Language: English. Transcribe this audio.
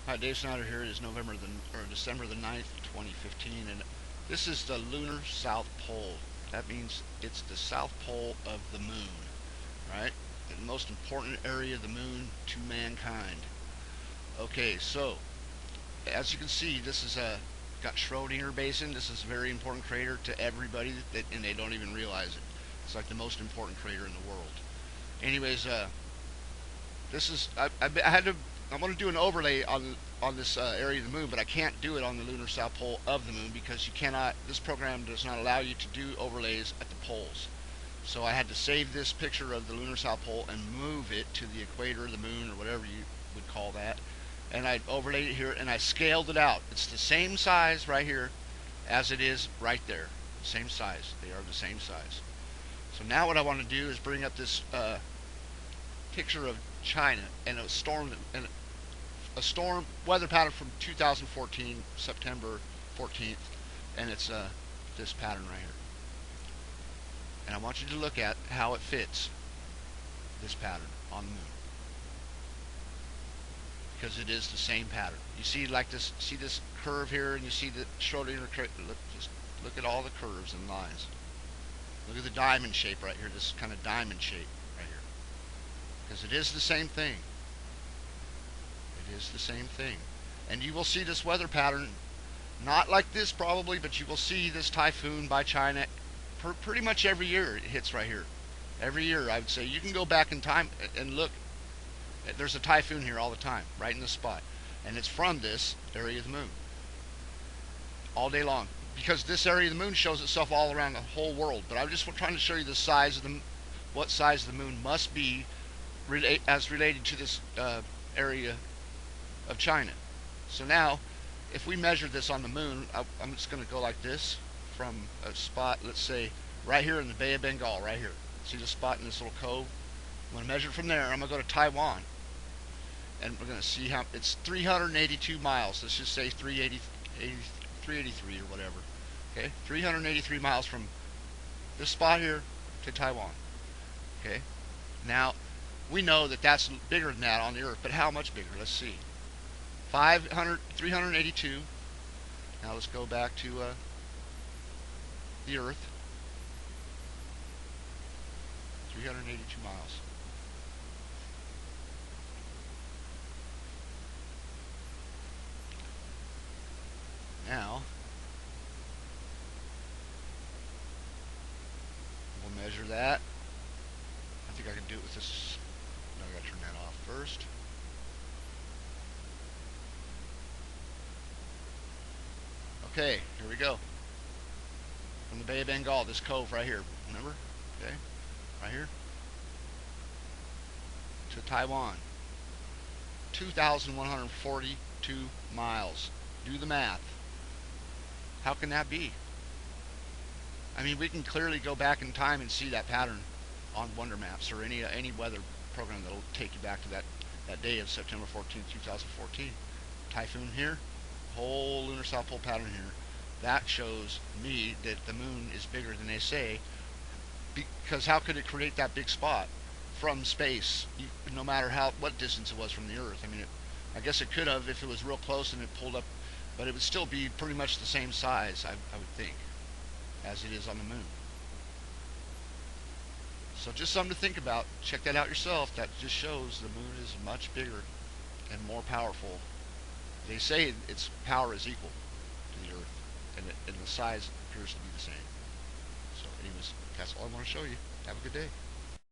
Hi, Dave Snyder here. It is December the 9th, 2015, and this is the lunar South Pole. That means it's the South Pole of the moon, right? The most important area of the moon to mankind. Okay, so as you can see, this is got Schrodinger Basin. This is a very important crater to everybody, and they don't even realize it. It's like the most important crater in the world. Anyways, this is I had to I want to do an overlay on this area of the moon, but I can't do it on the lunar south pole of the moon because you cannot. This program does not allow you to do overlays at the poles. So I had to save this picture of the lunar south pole and move it to the equator of the moon or whatever you would call that. And I overlaid it here and I scaled it out. It's the same size right here as it is right there. Same size. They are the same size. So now what I want to do is bring up this picture of China and a storm weather pattern from 2014 September 14th, and it's this pattern right here. And I want you to look at how it fits this pattern on the moon because it is the same pattern. You see like this, see this curve here, and you see the Schrodinger. Just look at all the curves and lines. Look at the diamond shape right here. This kind of diamond shape right here, because it is the same thing. It is the same thing. And you will see this weather pattern, not like this probably, but you will see this typhoon by China pretty much every year. It hits right here. Every year, I would say. You can go back in time and look. There's a typhoon here all the time, right in this spot. And it's from this area of the moon. All day long. Because this area of the moon shows itself all around the whole world. But I'm just trying to show you the size of what size of the moon must be as related to this area of China. So now, if we measure this on the moon, I'm just going to go like this from a spot, let's say, right here in the Bay of Bengal, right here. See the spot in this little cove? I'm going to measure from there. I'm going to go to Taiwan. And we're going to see how it's 382 miles. Let's just say 383 or whatever. Okay? 383 miles from this spot here to Taiwan. Okay? Now, we know that that's bigger than that on the Earth, but how much bigger? Let's see. 382. Now let's go back to the Earth. 382 miles. Now, we'll measure that. I think I can do it with this. No, I gotta turn that off first. Okay, here we go. From the Bay of Bengal, this cove right here. Remember? Okay, right here. To Taiwan. 2,142 miles. Do the math. How can that be? I mean, we can clearly go back in time and see that pattern on Wonder Maps or any weather program that'll take you back to that day of September 14th, 2014. Typhoon here, whole lunar south pole pattern here. That shows me that the moon is bigger than they say, because how could it create that big spot from space, no matter what distance it was from the Earth? I mean, I guess it could have if it was real close and it pulled up, but it would still be pretty much the same size, I would think, as it is on the moon. So just something to think about. Check that out yourself. That just shows the moon is much bigger and more powerful. They say its power is equal to the Earth, and the size appears to be the same. So anyways, that's all I want to show you. Have a good day.